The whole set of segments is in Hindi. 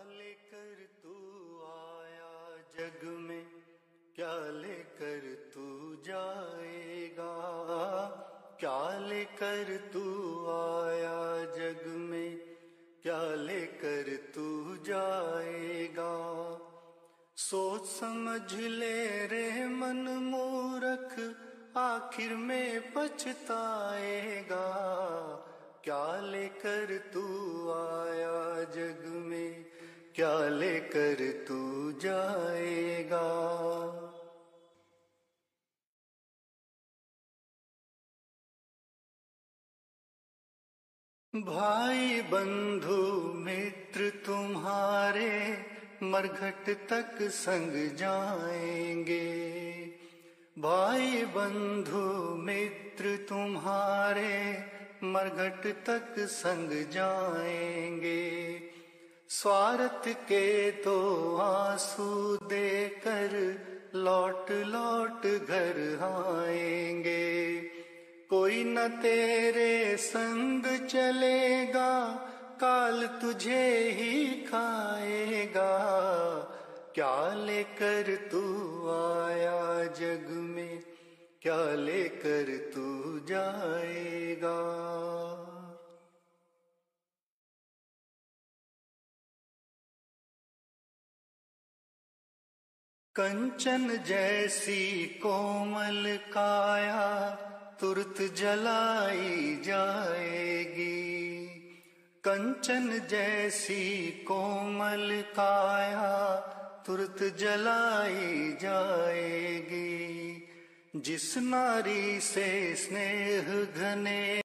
लेकर तू आया जग में, क्या लेकर तू जाएगा? क्या लेकर तू आया जग में, क्या लेकर तू जाएगा? सोच समझ ले रे मन मूर्ख, आखिर में पछताएगा। क्या लेकर तू आया जग में, क्या लेकर तू जाएगा? भाई बंधु मित्र तुम्हारे मरघट तक संग जाएंगे। भाई बंधु मित्र तुम्हारे मरघट तक संग जाएंगे। स्वार्थ के तो आंसू देकर लौट लौट घर आएंगे। कोई न तेरे संग चलेगा, काल तुझे ही खाएगा। क्या लेकर तू आया जग में, क्या लेकर तू जाएगा? कंचन जैसी कोमल काया तुरत जलाई जाएगी। कंचन जैसी कोमल काया तुरत जलाई जाएगी। जिस नारी से स्नेह घने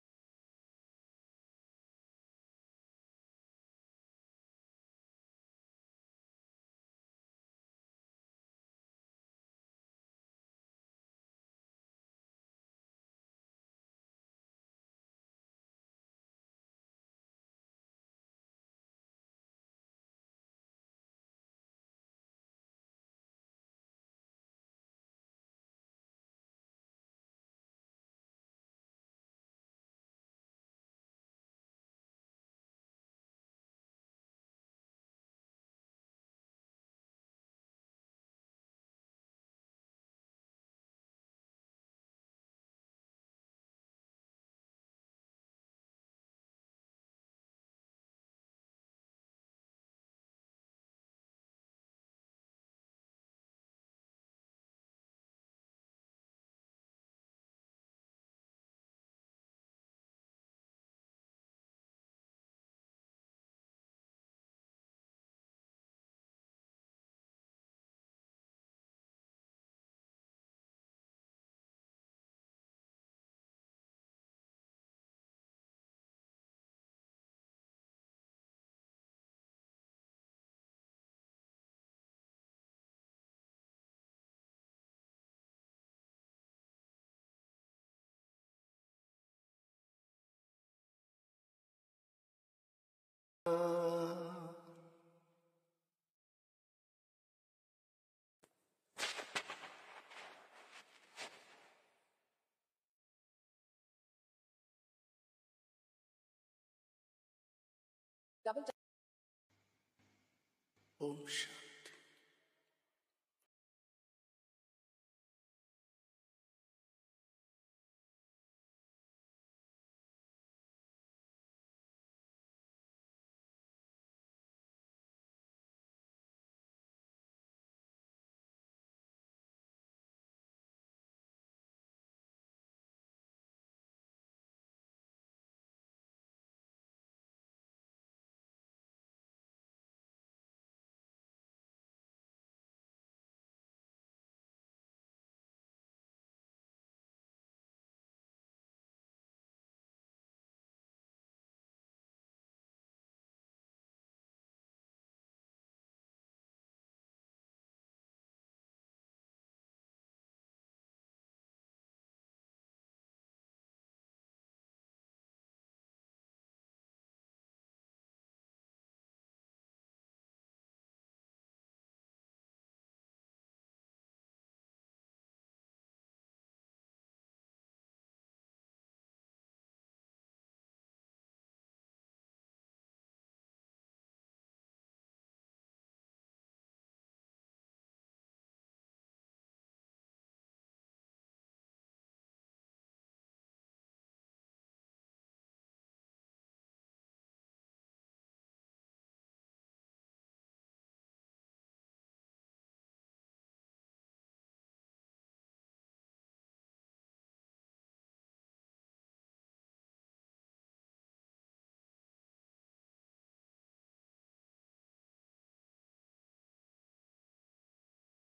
ओम शांति।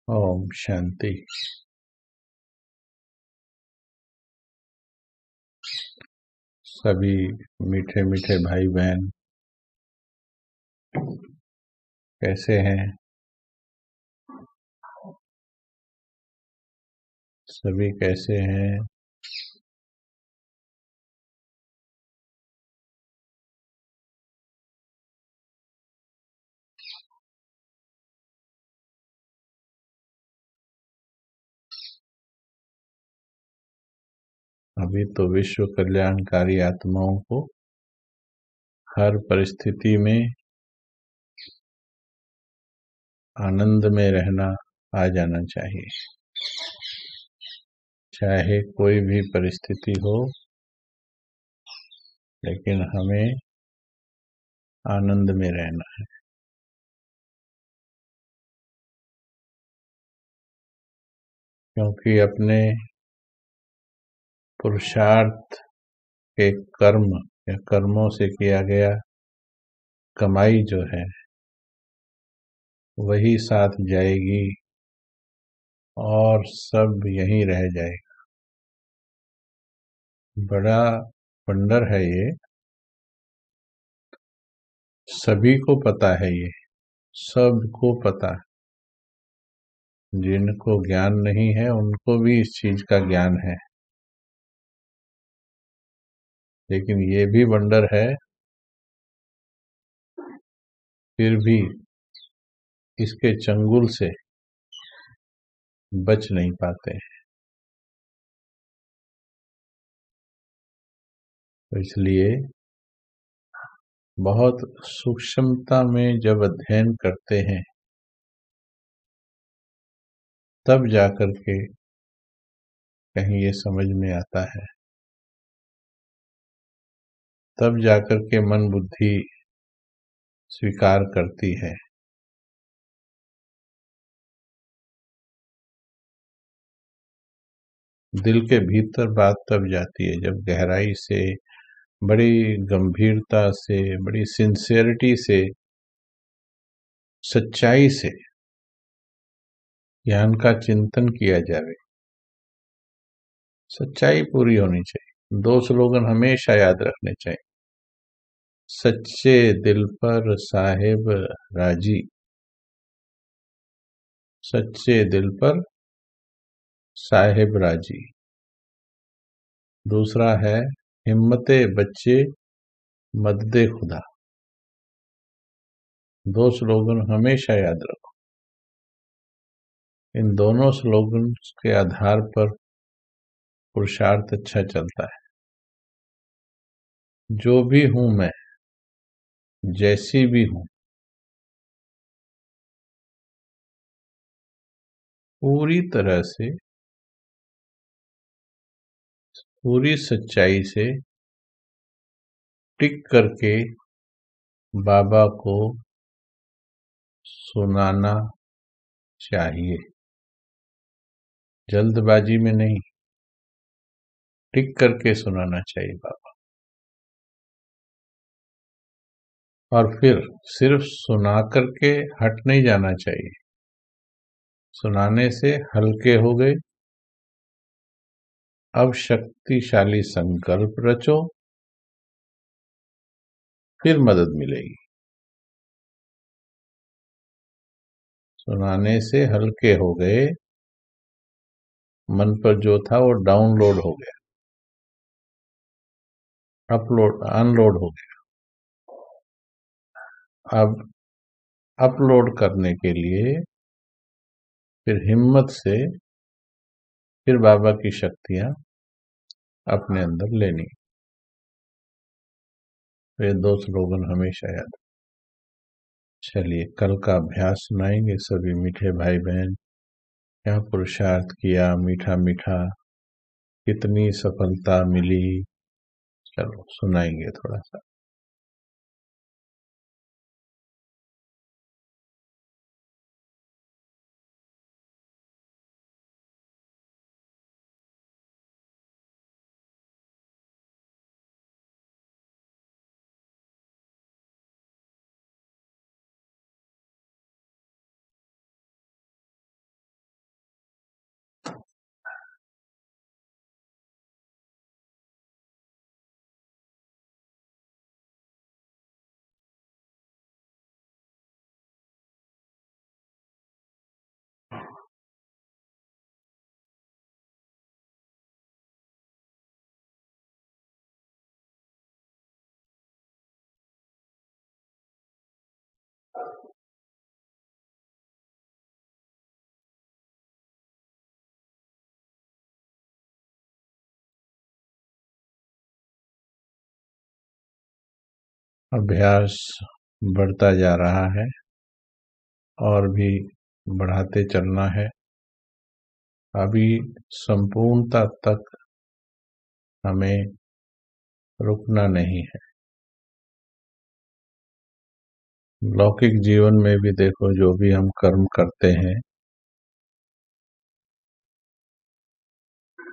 ओम शांति। सभी मीठे मीठे भाई बहन कैसे हैं? सभी कैसे हैं? अभी तो विश्व कल्याणकारी आत्माओं को हर परिस्थिति में आनंद में रहना आ जाना चाहिए। चाहे कोई भी परिस्थिति हो, लेकिन हमें आनंद में रहना है। क्योंकि अपने पुरुषार्थ के कर्म या कर्मों से किया गया कमाई जो है वही साथ जाएगी और सब यहीं रह जाएगा। बड़ा वंडर है ये, सभी को पता है ये, सबको पता है। जिनको ज्ञान नहीं है उनको भी इस चीज का ज्ञान है, लेकिन ये भी वंडर है, फिर भी इसके चंगुल से बच नहीं पाते। तो इसलिए बहुत सूक्ष्मता में जब अध्ययन करते हैं तब जाकर के कहीं ये समझ में आता है, तब जाकर के मन बुद्धि स्वीकार करती है। दिल के भीतर बात तब जाती है जब गहराई से, बड़ी गंभीरता से, बड़ी सिंसियरिटी से, सच्चाई से ज्ञान का चिंतन किया जाए। सच्चाई पूरी होनी चाहिए। 2 स्लोगन हमेशा याद रखने चाहिए। सच्चे दिल पर साहिब राजी, सच्चे दिल पर साहिब राजी। दूसरा है हिम्मते बच्चे मददे खुदा। 2 स्लोगन हमेशा याद रखो। इन दोनों स्लोगन के आधार पर पुरुषार्थ अच्छा चलता है। जो भी हूं मैं, जैसी भी हूं, पूरी तरह से, पूरी सच्चाई से टिक करके बाबा को सुनाना चाहिए। जल्दबाजी में नहीं, टिक करके सुनाना चाहिए बाबा। और फिर सिर्फ सुना करके हट नहीं जाना चाहिए। सुनाने से हल्के हो गए, अब शक्तिशाली संकल्प रचो, फिर मदद मिलेगी। सुनाने से हल्के हो गए, मन पर जो था वो डाउनलोड हो गया, अनलोड हो गया। अब अपलोड करने के लिए फिर हिम्मत से फिर बाबा की शक्तियां अपने अंदर लेनी। ये 2 स्लोगन हमेशा याद। चलिए कल का अभ्यास सुनाएंगे सभी मीठे भाई बहन। क्या पुरुषार्थ किया, मीठा मीठा, कितनी सफलता मिली। चलो सुनाएंगे थोड़ा सा। अभ्यास बढ़ता जा रहा है और भी बढ़ाते चलना है। अभी संपूर्णता तक हमें रुकना नहीं है। लौकिक जीवन में भी देखो, जो भी हम कर्म करते हैं,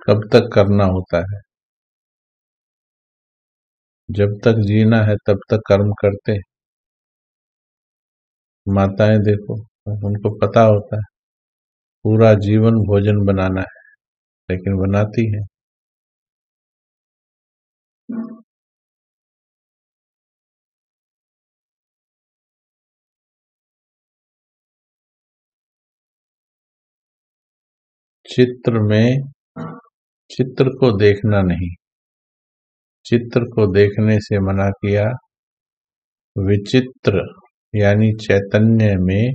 कब तक करना होता है? जब तक जीना है तब तक कर्म करते हैं। माताएं देखो, उनको पता होता है पूरा जीवन भोजन बनाना है, लेकिन बनाती है। चित्र में चित्र को देखना नहीं, चित्र को देखने से मना किया। विचित्र यानी चैतन्य में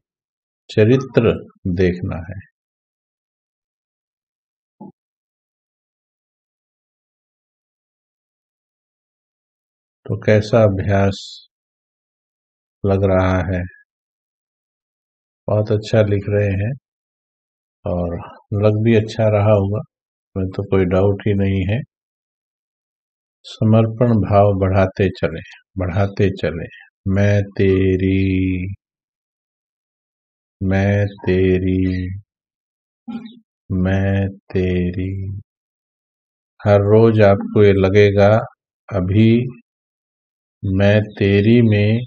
चरित्र देखना है। तो कैसा अभ्यास लग रहा है? बहुत अच्छा लिख रहे हैं और लग भी अच्छा रहा होगा, मैं तो कोई डाउट ही नहीं है। समर्पण भाव बढ़ाते चले, बढ़ाते चले। मैं तेरी, मैं तेरी, मैं तेरी। हर रोज आपको ये लगेगा अभी मैं तेरी में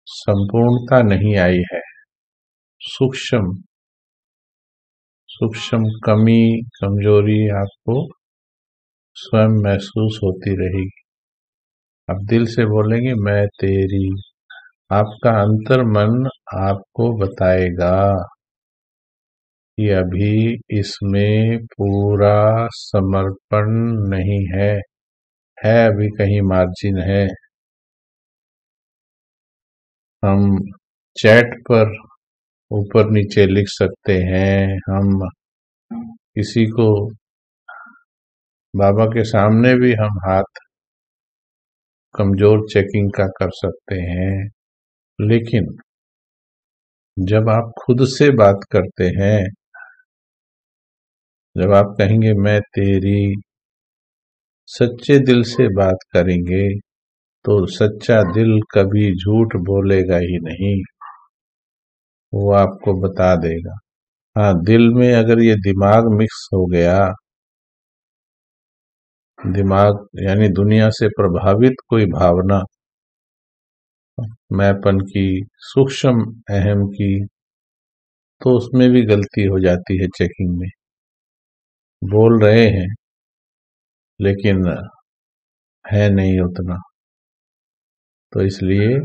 संपूर्णता नहीं आई है। सूक्ष्म सूक्ष्म कमी, कमजोरी आपको स्वयं महसूस होती रहेगी। आप दिल से बोलेंगे मैं तेरी, आपका अंतर मन आपको बताएगा कि अभी इसमें पूरा समर्पण नहीं है अभी कहीं मार्जिन है। हम चैट पर ऊपर नीचे लिख सकते हैं, हम किसी को बाबा के सामने भी हम हाथ कमजोर चेकिंग का कर सकते हैं, लेकिन जब आप खुद से बात करते हैं, जब आप कहेंगे मैं तेरी, सच्चे दिल से बात करेंगे, तो सच्चा दिल कभी झूठ बोलेगा ही नहीं, वो आपको बता देगा। हाँ, दिल में अगर ये दिमाग मिक्स हो गया, दिमाग यानी दुनिया से प्रभावित कोई भावना, मैंपन की, सूक्ष्म अहम की, तो उसमें भी गलती हो जाती है चेकिंग में। बोल रहे हैं लेकिन है नहीं उतना। तो इसलिए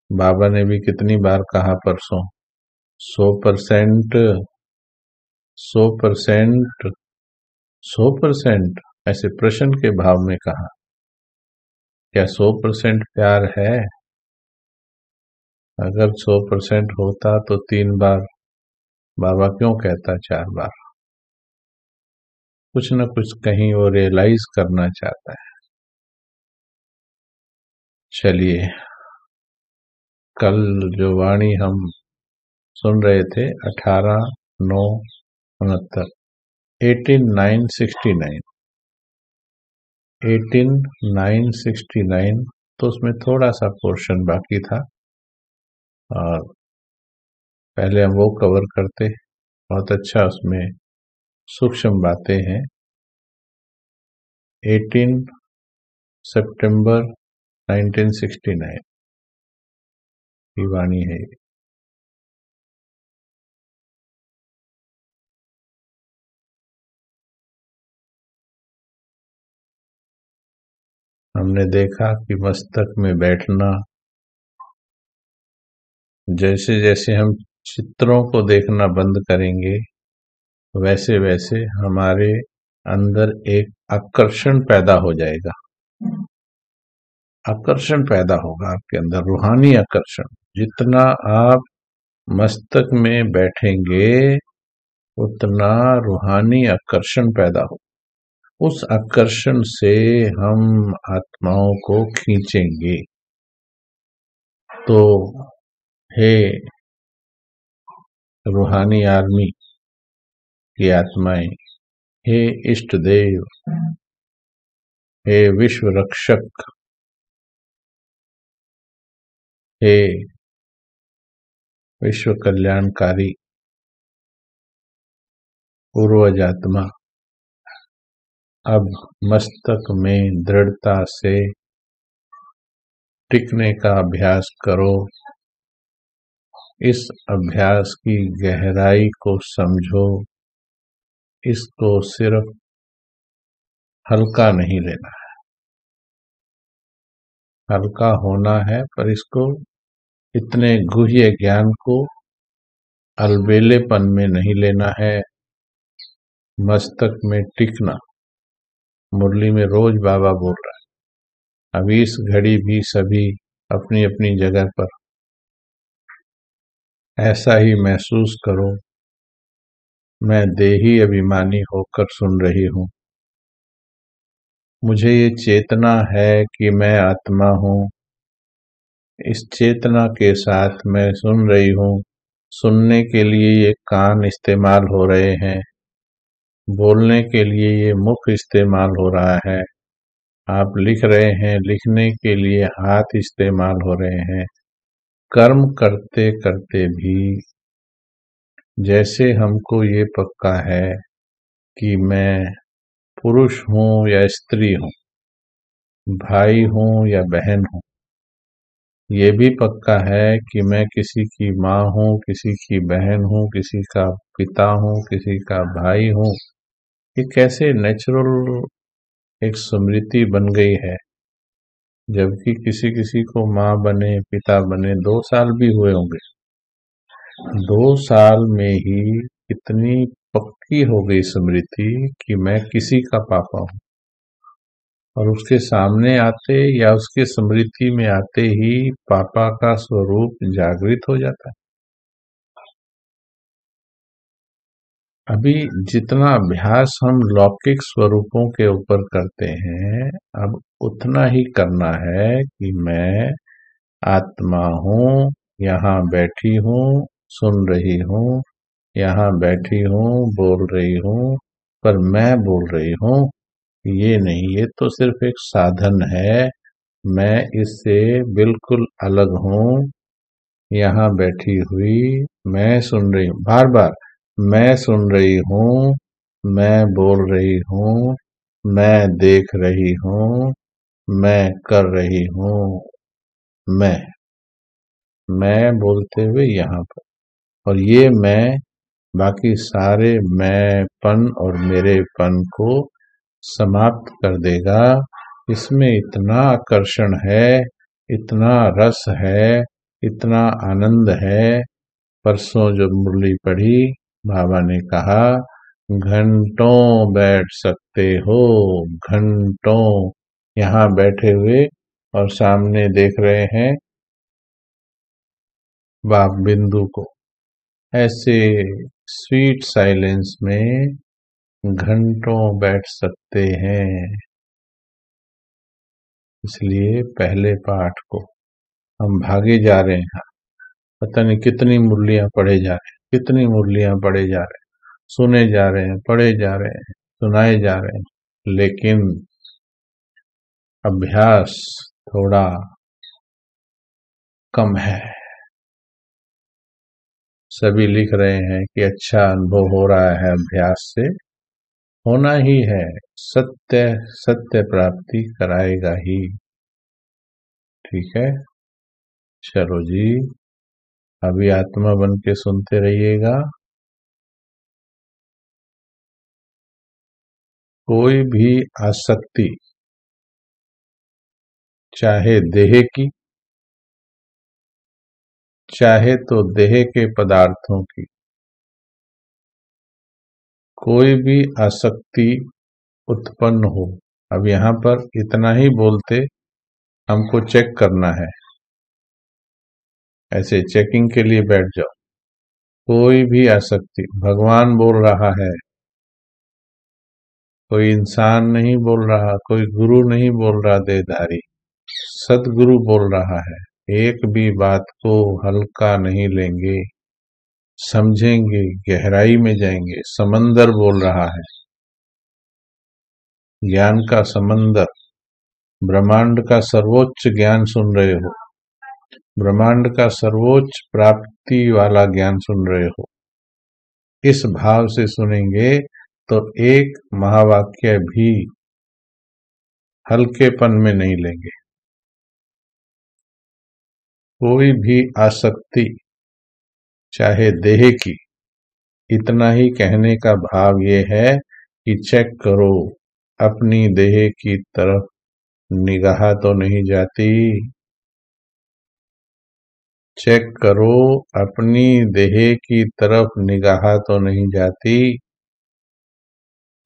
बाबा ने भी कितनी बार कहा परसों, 100%, 100%, 100%, ऐसे प्रश्न के भाव में कहा। क्या 100% प्यार है? अगर 100% होता तो 3 बार बाबा क्यों कहता 4 बार? कुछ न कुछ कहीं वो रियलाइज करना चाहता है। चलिए, कल जो वाणी हम सुन रहे थे 18/9/69, 18/9/69, 18/9/69, तो उसमें थोड़ा सा पोर्शन बाकी था और पहले हम वो कवर करते। बहुत अच्छा उसमें सूक्ष्म बातें हैं। 18 सितंबर 1969 की वाणी है। हमने देखा कि मस्तक में बैठना, जैसे जैसे हम चित्रों को देखना बंद करेंगे, वैसे वैसे हमारे अंदर एक आकर्षण पैदा हो जाएगा। आकर्षण पैदा होगा आपके अंदर, रूहानी आकर्षण। जितना आप मस्तक में बैठेंगे उतना रूहानी आकर्षण पैदा हो। उस आकर्षण से हम आत्माओं को खींचेंगे। तो हे रूहानी आर्मी की आत्माएं, हे इष्ट देव, हे विश्व रक्षक, हे विश्व कल्याणकारी पूर्वज आत्मा, अब मस्तक में दृढ़ता से टिकने का अभ्यास करो। इस अभ्यास की गहराई को समझो। इसको सिर्फ हल्का नहीं लेना है, हल्का होना है, पर इसको इतने गुह्य ज्ञान को अलबेलेपन में नहीं लेना है। मस्तक में टिकना, मुरली में रोज बाबा बोल रहा है। अभी इस घड़ी भी सभी अपनी अपनी जगह पर ऐसा ही महसूस करो। मैं देही अभिमानी होकर सुन रही हूँ। मुझे ये चेतना है कि मैं आत्मा हूँ। इस चेतना के साथ मैं सुन रही हूँ। सुनने के लिए ये कान इस्तेमाल हो रहे हैं, बोलने के लिए ये मुख इस्तेमाल हो रहा है, आप लिख रहे हैं, लिखने के लिए हाथ इस्तेमाल हो रहे हैं। कर्म करते करते भी जैसे हमको ये पक्का है कि मैं पुरुष हूँ या स्त्री हूँ, भाई हूँ या बहन हूँ, ये भी पक्का है कि मैं किसी की माँ हूँ, किसी की बहन हूँ, किसी का पिता हूँ, किसी का भाई हूँ। ये कैसे नेचुरल एक स्मृति बन गई है, जबकि किसी किसी को माँ बने, पिता बने 2 साल भी हुए होंगे। 2 साल में ही इतनी पक्की हो गई स्मृति कि मैं किसी का पापा हूँ, और उसके सामने आते या उसके स्मृति में आते ही पापा का स्वरूप जागृत हो जाता है। अभी जितना अभ्यास हम लौकिक स्वरूपों के ऊपर करते हैं, अब उतना ही करना है कि मैं आत्मा हूँ, यहाँ बैठी हूँ, सुन रही हूँ, यहाँ बैठी हूँ, बोल रही हूँ, पर मैं बोल रही हूँ ये नहीं। ये तो सिर्फ एक साधन है, मैं इससे बिल्कुल अलग हूँ। यहाँ बैठी हुई मैं सुन रही हूँ, बार बार मैं सुन रही हूँ, मैं बोल रही हूँ, मैं देख रही हूँ, मैं कर रही हूँ। मैं बोलते हुए यहाँ पर, और ये मैं बाकी सारे मैंपन और मेरेपन को समाप्त कर देगा। इसमें इतना आकर्षण है, इतना रस है, इतना आनंद है। परसों जो मुरली पढ़ी, बाबा ने कहा घंटों बैठ सकते हो, घंटों यहाँ बैठे हुए और सामने देख रहे हैं बाप बिंदु को। ऐसे स्वीट साइलेंस में घंटों बैठ सकते हैं। इसलिए पहले पाठ को हम भागे जा रहे हैं, पता नहीं कितनी मुरलियां पढ़े जा रहे हैं, कितनी मुरलियां पढ़े जा रहे हैं, सुने जा रहे हैं, पढ़े जा रहे हैं, सुनाए जा रहे हैं, लेकिन अभ्यास थोड़ा कम है। सभी लिख रहे हैं कि अच्छा अनुभव हो रहा है, अभ्यास से होना ही है, सत्य सत्य प्राप्ति कराएगा ही। ठीक है, चलो जी, अभी आत्मा बन के सुनते रहिएगा। कोई भी आसक्ति, चाहे देह की, चाहे तो देह के पदार्थों की, कोई भी आसक्ति उत्पन्न हो, अब यहाँ पर इतना ही बोलते हमको चेक करना है, ऐसे चेकिंग के लिए बैठ जाओ। कोई भी आसक्ति, भगवान बोल रहा है, कोई इंसान नहीं बोल रहा, कोई गुरु नहीं बोल रहा देहधारी, सदगुरु बोल रहा है। एक भी बात को हल्का नहीं लेंगे, समझेंगे, गहराई में जाएंगे। समंदर बोल रहा है, ज्ञान का समंदर। ब्रह्मांड का सर्वोच्च ज्ञान सुन रहे हो, ब्रह्मांड का सर्वोच्च प्राप्ति वाला ज्ञान सुन रहे हो। इस भाव से सुनेंगे तो एक महावाक्य भी हल्केपन में नहीं लेंगे। कोई भी आसक्ति, चाहे देह की, इतना ही कहने का भाव ये है कि चेक करो अपनी देह की तरफ निगाह तो नहीं जाती। चेक करो अपनी देह की तरफ निगाह तो नहीं जाती।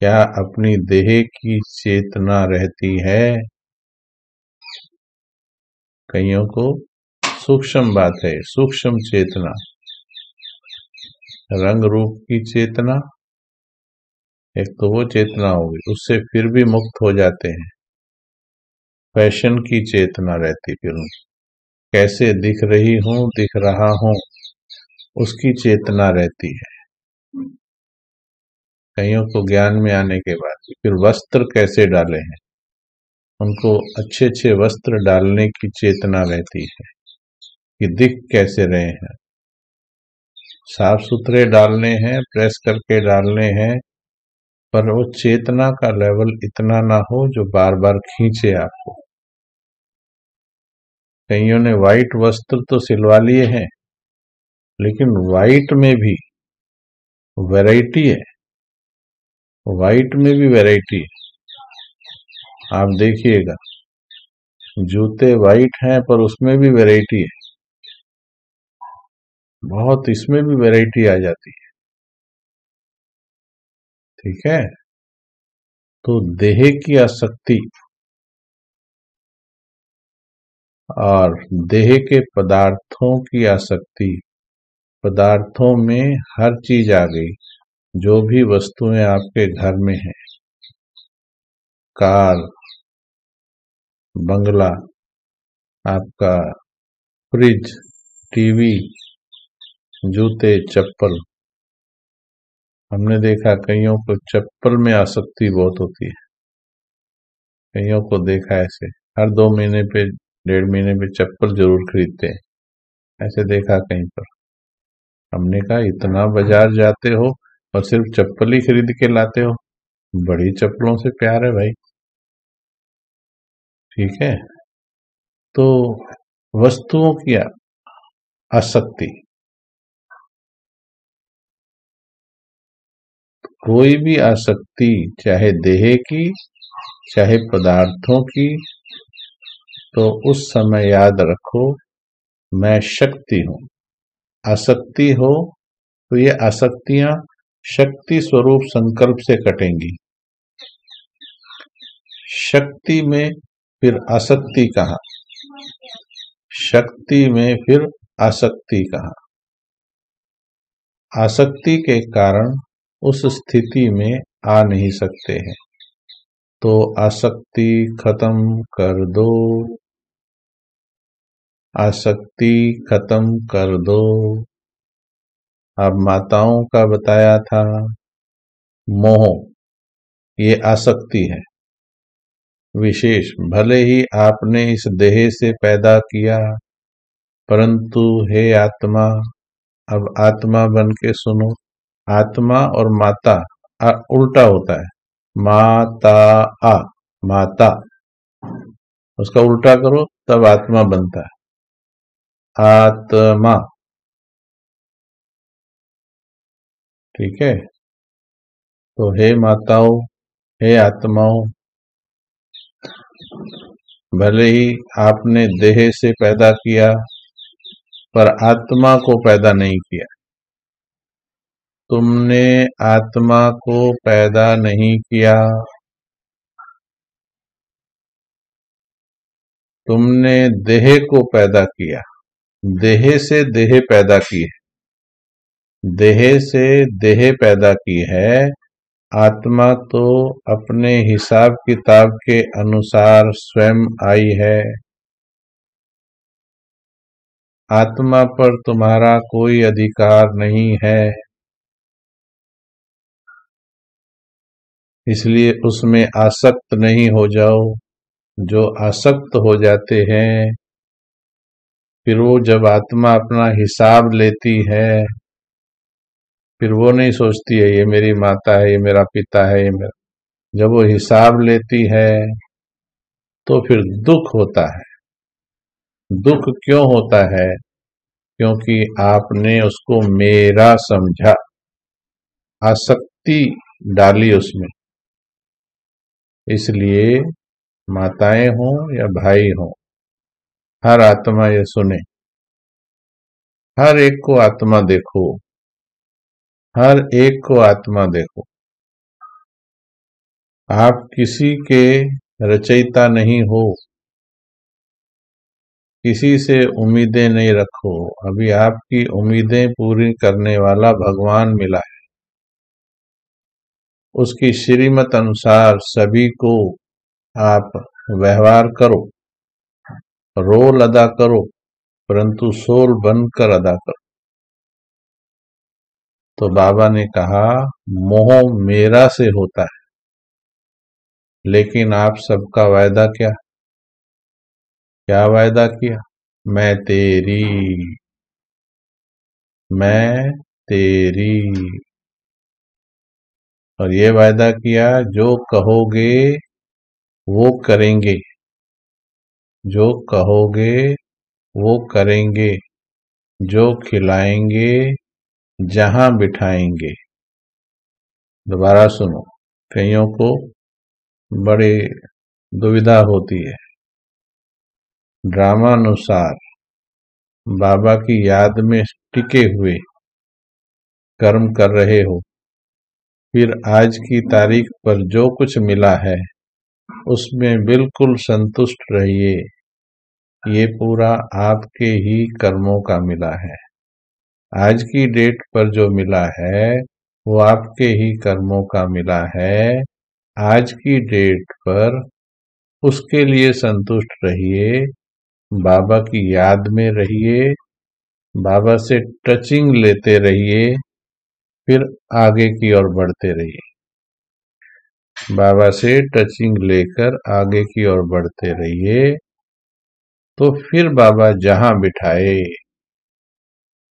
क्या अपनी देह की चेतना रहती है? कईयों को सूक्ष्म बात है, सूक्ष्म चेतना, रंग रूप की चेतना, एक तो वो चेतना होगी, उससे फिर भी मुक्त हो जाते हैं। फैशन की चेतना रहती, फिर कैसे दिख रही हूं, दिख रहा हूं, उसकी चेतना रहती है। कईयों को ज्ञान में आने के बाद फिर वस्त्र कैसे डाले हैं, उनको अच्छे अच्छे वस्त्र डालने की चेतना रहती है कि दिख कैसे रहे हैं, साफ सुथरे डालने हैं, प्रेस करके डालने हैं, पर वो चेतना का लेवल इतना ना हो जो बार बार खींचे आपको। कईयों ने व्हाइट वस्त्र तो सिलवा लिए हैं, लेकिन व्हाइट में भी वैरायटी है, व्हाइट में भी वैरायटी है। आप देखिएगा, जूते व्हाइट हैं पर उसमें भी वैरायटी है, बहुत, इसमें भी वैरायटी आ जाती है। ठीक है, तो देह की आसक्ति और देह के पदार्थों की आसक्ति, पदार्थों में हर चीज आ गई, जो भी वस्तुएं आपके घर में हैं, कार, बंगला, आपका फ्रिज, टीवी, जूते, चप्पल। हमने देखा कईयों को चप्पल में आसक्ति बहुत होती है, कईयों को देखा ऐसे हर 2 महीने पे, 1.5 महीने पे चप्पल जरूर खरीदते हैं, ऐसे देखा कहीं पर। हमने कहा इतना बाजार जाते हो और सिर्फ चप्पल ही खरीद के लाते हो, बड़ी चप्पलों से प्यार है भाई। ठीक है, तो वस्तुओं की आसक्ति, कोई भी आसक्ति, चाहे देह की चाहे पदार्थों की, तो उस समय याद रखो मैं शक्ति हूं। आसक्ति हो तो ये आसक्तियां शक्ति स्वरूप संकल्प से कटेंगी। शक्ति में फिर आसक्ति कहाँ, शक्ति में फिर आसक्ति कहाँ। आसक्ति के कारण उस स्थिति में आ नहीं सकते हैं, तो आसक्ति खत्म कर दो, आसक्ति खत्म कर दो। अब माताओं का बताया था, मोह ये आसक्ति है विशेष। भले ही आपने इस देह से पैदा किया, परंतु हे आत्मा, अब आत्मा बन के सुनो, आत्मा और माता उल्टा होता है, माता आ, माता, उसका उल्टा करो तब आत्मा बनता है, आत्मा। ठीक है, तो हे माताओं, हे आत्माओं, भले ही आपने देह से पैदा किया पर आत्मा को पैदा नहीं किया। तुमने आत्मा को पैदा नहीं किया, तुमने देह को पैदा किया। देह से देह पैदा की है, देह से देह पैदा की है, आत्मा तो अपने हिसाब किताब के अनुसार स्वयं आई है। आत्मा पर तुम्हारा कोई अधिकार नहीं है, इसलिए उसमें आसक्त नहीं हो जाओ। जो आसक्त हो जाते हैं, फिर वो जब आत्मा अपना हिसाब लेती है, फिर वो नहीं सोचती है ये मेरी माता है, ये मेरा पिता है, ये मेरा। जब वो हिसाब लेती है तो फिर दुख होता है। दुख क्यों होता है? क्योंकि आपने उसको मेरा समझा, आसक्ति डाली उसमें। इसलिए माताएं हों या भाई हों, हर आत्मा ये सुने, हर एक को आत्मा देखो, हर एक को आत्मा देखो। आप किसी के रचयिता नहीं हो, किसी से उम्मीदें नहीं रखो। अभी आपकी उम्मीदें पूरी करने वाला भगवान मिला है। उसकी श्रीमत अनुसार सभी को आप व्यवहार करो, रोल अदा करो, परंतु सोल बनकर अदा करो। तो बाबा ने कहा मोह मेरा से होता है, लेकिन आप सबका वायदा क्या क्या वायदा किया? मैं तेरी, मैं तेरी। और ये वायदा किया जो कहोगे वो करेंगे, जो कहोगे वो करेंगे, जो खिलाएंगे, जहां बिठाएंगे। दोबारा सुनो, कईयों को बड़ी दुविधा होती है। ड्रामानुसार बाबा की याद में टिके हुए कर्म कर रहे हो, फिर आज की तारीख पर जो कुछ मिला है उसमें बिल्कुल संतुष्ट रहिए। ये पूरा आपके ही कर्मों का मिला है। आज की डेट पर जो मिला है वो आपके ही कर्मों का मिला है। आज की डेट पर उसके लिए संतुष्ट रहिए, बाबा की याद में रहिए, बाबा से टचिंग लेते रहिए, फिर आगे की ओर बढ़ते रहिए। बाबा से टचिंग लेकर आगे की ओर बढ़ते रहिए, तो फिर बाबा जहां बिठाए।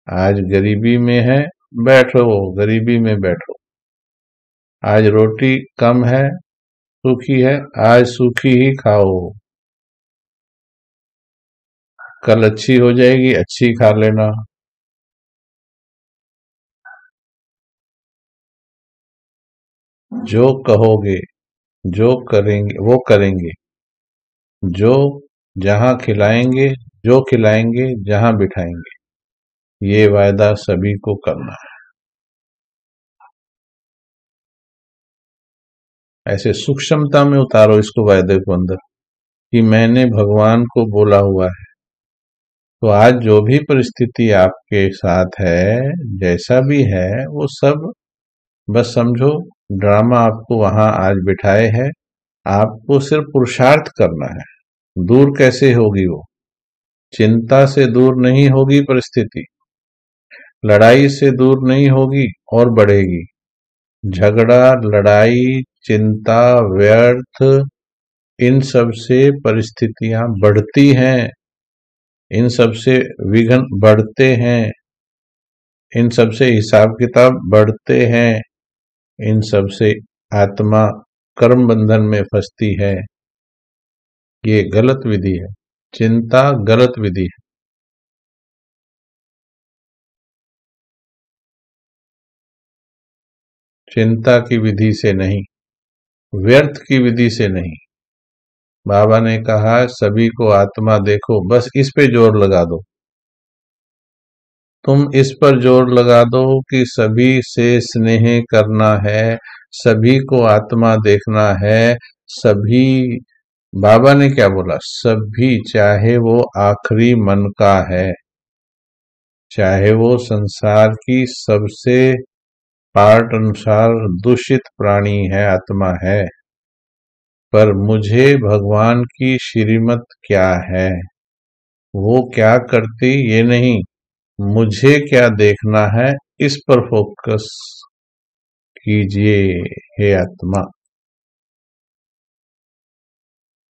आज गरीबी में है, बैठो, गरीबी में बैठो। आज रोटी कम है, सूखी है, आज सूखी ही खाओ। कल अच्छी हो जाएगी, अच्छी खा लेना। जो कहोगे, जो करेंगे वो करेंगे, जो जहां खिलाएंगे, जो खिलाएंगे, जहां बिठाएंगे। ये वायदा सभी को करना है। ऐसे सूक्ष्मता में उतारो इसको, वायदे को अंदर, कि मैंने भगवान को बोला हुआ है। तो आज जो भी परिस्थिति आपके साथ है, जैसा भी है, वो सब बस समझो ड्रामा आपको वहां आज बिठाए है। आपको सिर्फ पुरुषार्थ करना है। दूर कैसे होगी वो? चिंता से दूर नहीं होगी परिस्थिति, लड़ाई से दूर नहीं होगी और बढ़ेगी। झगड़ा, लड़ाई, चिंता, व्यर्थ, इन सब से परिस्थितियां बढ़ती हैं, इन सब से विघ्न बढ़ते हैं, इन सब से हिसाब किताब बढ़ते हैं, इन सब से आत्मा कर्म बंधन में फंसती है। ये गलत विधि है, चिंता गलत विधि है। चिंता की विधि से नहीं, व्यर्थ की विधि से नहीं। बाबा ने कहा सभी को आत्मा देखो, बस इस पे जोर लगा दो। तुम इस पर जोर लगा दो कि सभी से स्नेह करना है, सभी को आत्मा देखना है। सभी, बाबा ने क्या बोला? सभी, चाहे वो आखिरी मन का है, चाहे वो संसार की सबसे पार्ट अनुसार दूषित प्राणी है, आत्मा है, पर मुझे भगवान की श्रीमत क्या है, वो क्या करती ये नहीं, मुझे क्या देखना है, इस पर फोकस कीजिए हे आत्मा।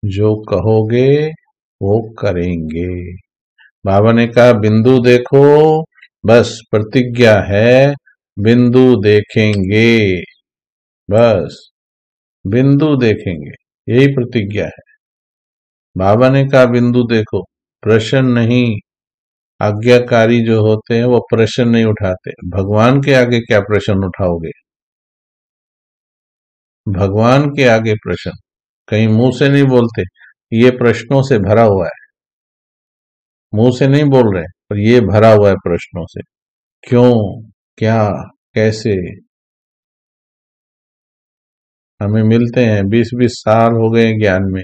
जो कहोगे वो करेंगे। बाबा ने कहा बिंदु देखो, बस प्रतिज्ञा है, बिंदु देखेंगे, बस बिंदु देखेंगे, यही प्रतिज्ञा है। बाबा ने कहा बिंदु देखो, प्रश्न नहीं, आज्ञाकारी जो होते हैं वो प्रश्न नहीं उठाते। भगवान के आगे क्या प्रश्न उठाओगे? भगवान के आगे प्रश्न कहीं मुंह से नहीं बोलते, ये प्रश्नों से भरा हुआ है, मुंह से नहीं बोल रहे, पर ये भरा हुआ है प्रश्नों से। क्यों, क्या, कैसे? हमें मिलते हैं, 20-20 साल हो गए ज्ञान में।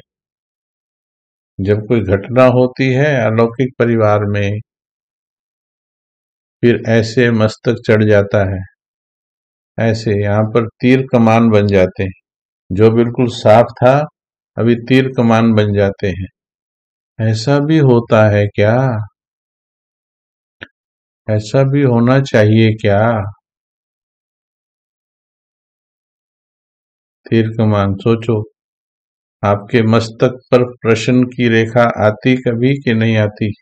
जब कोई घटना होती है अलौकिक परिवार में, फिर ऐसे मस्तक चढ़ जाता है, ऐसे यहाँ पर तीर कमान बन जाते हैं। जो बिल्कुल साफ था अभी तीर कमान बन जाते हैं। ऐसा भी होता है क्या? ऐसा भी होना चाहिए क्या? तीर कमान सोचो, आपके मस्तक पर प्रश्न की रेखा आती कभी कि नहीं आती?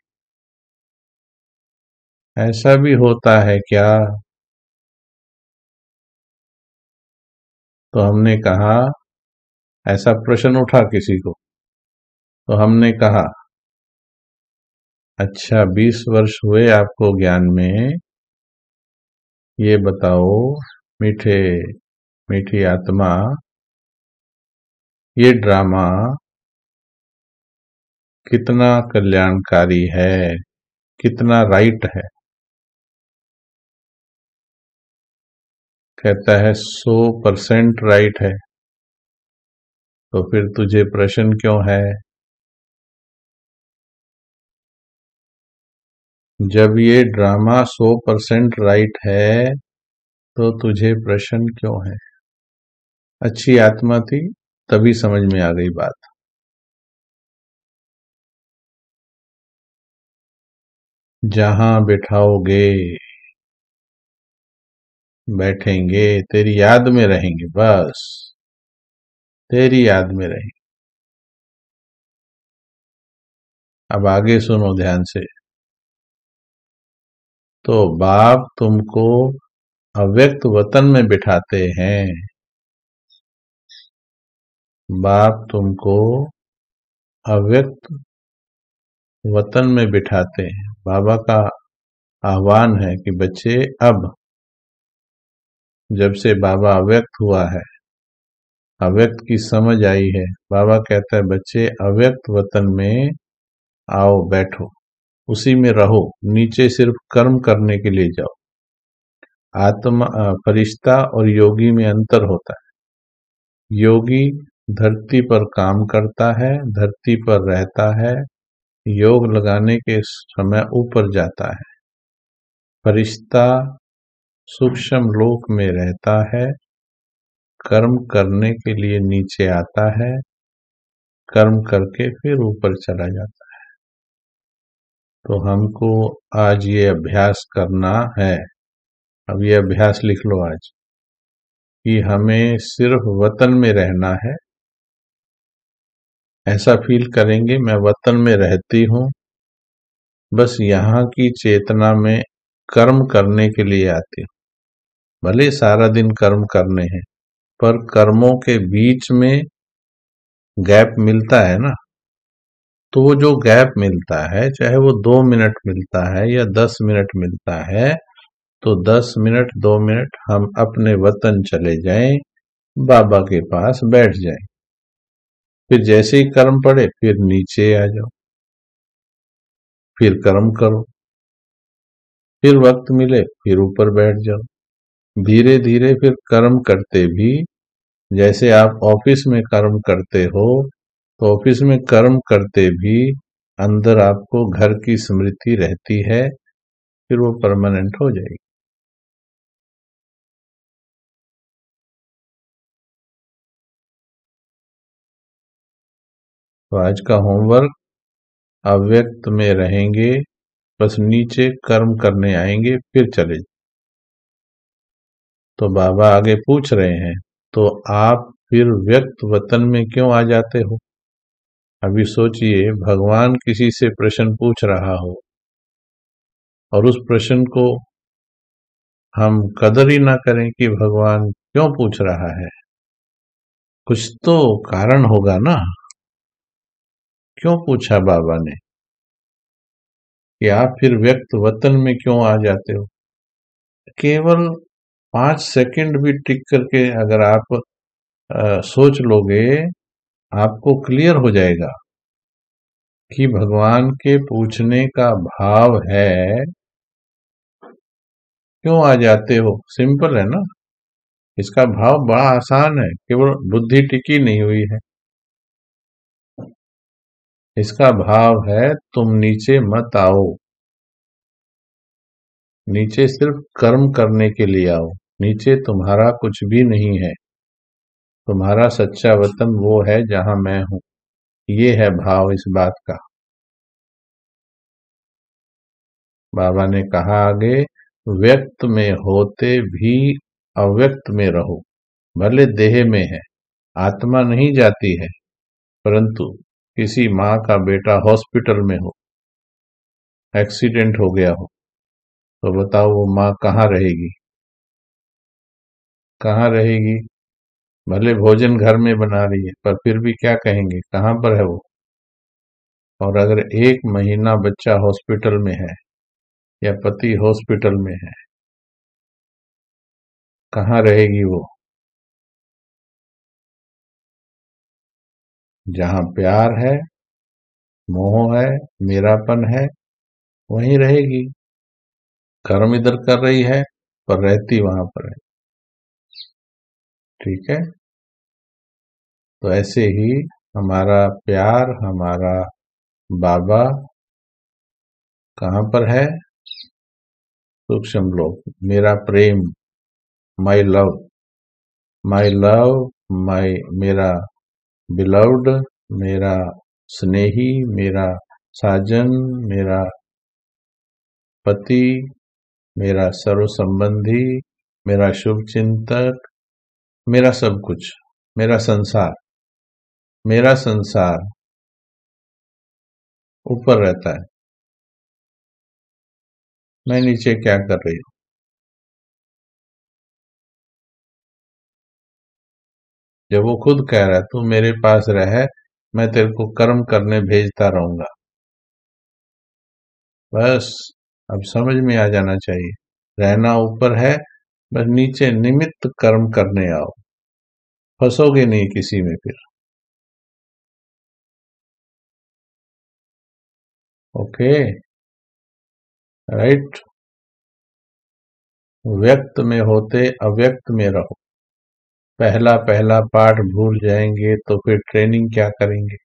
ऐसा भी होता है क्या? तो हमने कहा, ऐसा प्रश्न उठा किसी को, तो हमने कहा अच्छा 20 वर्ष हुए आपको ज्ञान में, ये बताओ मीठे मीठी आत्मा, ये ड्रामा कितना कल्याणकारी है, कितना राइट है? कहता है 100% राइट है। तो फिर तुझे प्रश्न क्यों है? जब ये ड्रामा 100% राइट है तो तुझे प्रश्न क्यों है? अच्छी आत्मा थी तभी समझ में आ गई बात। जहां बिठाओगे बैठेंगे, तेरी याद में रहेंगे, बस तेरी याद में रहेंगे। अब आगे सुनो ध्यान से। तो बाप तुमको अव्यक्त वतन में बिठाते हैं, बाप तुमको अव्यक्त वतन में बिठाते हैं। बाबा का आह्वान है कि बच्चे, अब जब से बाबा अव्यक्त हुआ है, अव्यक्त की समझ आई है, बाबा कहता है बच्चे अव्यक्त वतन में आओ, बैठो, उसी में रहो, नीचे सिर्फ कर्म करने के लिए जाओ। आत्मा फरिश्ता और योगी में अंतर होता है। योगी धरती पर काम करता है, धरती पर रहता है, योग लगाने के समय ऊपर जाता है। फरिश्ता सूक्ष्म लोक में रहता है, कर्म करने के लिए नीचे आता है, कर्म करके फिर ऊपर चला जाता है। तो हमको आज ये अभ्यास करना है। अब ये अभ्यास लिख लो आज, कि हमें सिर्फ वतन में रहना है। ऐसा फील करेंगे मैं वतन में रहती हूँ, बस यहाँ की चेतना में कर्म करने के लिए आती हूँ। भले सारा दिन कर्म करने हैं, पर कर्मों के बीच में गैप मिलता है ना, तो वो जो गैप मिलता है, चाहे वो 2 मिनट मिलता है या 10 मिनट मिलता है, तो 10 मिनट 2 मिनट हम अपने वतन चले जाएं, बाबा के पास बैठ जाएं। फिर जैसे ही कर्म पड़े फिर नीचे आ जाओ, फिर कर्म करो, फिर वक्त मिले फिर ऊपर बैठ जाओ। धीरे धीरे फिर कर्म करते भी, जैसे आप ऑफिस में कर्म करते हो, तो ऑफिस में कर्म करते भी अंदर आपको घर की स्मृति रहती है, फिर वो परमानेंट हो जाएगी। तो आज का होमवर्क, अव्यक्त में रहेंगे, बस नीचे कर्म करने आएंगे फिर चले। तो बाबा आगे पूछ रहे हैं, तो आप फिर व्यक्त वतन में क्यों आ जाते हो? अभी सोचिए, भगवान किसी से प्रश्न पूछ रहा हो और उस प्रश्न को हम कदर ही ना करें कि भगवान क्यों पूछ रहा है। कुछ तो कारण होगा ना, क्यों पूछा बाबा ने कि आप फिर व्यक्त वतन में क्यों आ जाते हो। केवल 5 सेकंड भी टिक करके अगर आप सोच लोगे, आपको क्लियर हो जाएगा कि भगवान के पूछने का भाव है क्यों आ जाते हो। सिंपल है ना, इसका भाव बड़ा आसान है, केवल बुद्धि टिकी नहीं हुई है। इसका भाव है तुम नीचे मत आओ, नीचे सिर्फ कर्म करने के लिए आओ। नीचे तुम्हारा कुछ भी नहीं है, तुम्हारा सच्चा वतन वो है जहां मैं हूं। ये है भाव इस बात का। बाबा ने कहा आगे, व्यक्त में होते भी अव्यक्त में रहो। भले देह में है, आत्मा नहीं जाती है, परंतु किसी माँ का बेटा हॉस्पिटल में हो, एक्सीडेंट हो गया हो, तो बताओ वो माँ कहाँ रहेगी? कहाँ रहेगी? भले भोजन घर में बना रही है, पर फिर भी क्या कहेंगे, कहाँ पर है वो? और अगर 1 महीना बच्चा हॉस्पिटल में है या पति हॉस्पिटल में है, कहाँ रहेगी वो? जहां प्यार है, मोह है, मेरापन है, वहीं रहेगी। कर्म इधर कर रही है पर रहती वहां पर है। ठीक है, तो ऐसे ही हमारा प्यार, हमारा बाबा कहाँ पर है? सूक्ष्म लोक। मेरा प्रेम, माई लव, माई लव, माई, मेरा बिलव्ड, मेरा स्नेही, मेरा साजन, मेरा पति, मेरा सर्व संबंधी, मेरा शुभ चिंतक, मेरा सब कुछ, मेरा संसार। मेरा संसार ऊपर रहता है, मैं नीचे क्या कर रही हूँ? जब वो खुद कह रहा है तू मेरे पास रह, मैं तेरे को कर्म करने भेजता रहूंगा। बस अब समझ में आ जाना चाहिए, रहना ऊपर है, बस नीचे निमित्त कर्म करने आओ। फंसोगे नहीं किसी में फिर। Okay, right. व्यक्त में होते अव्यक्त में रहो। पहला पहला पाठ भूल जाएंगे तो फिर ट्रेनिंग क्या करेंगे?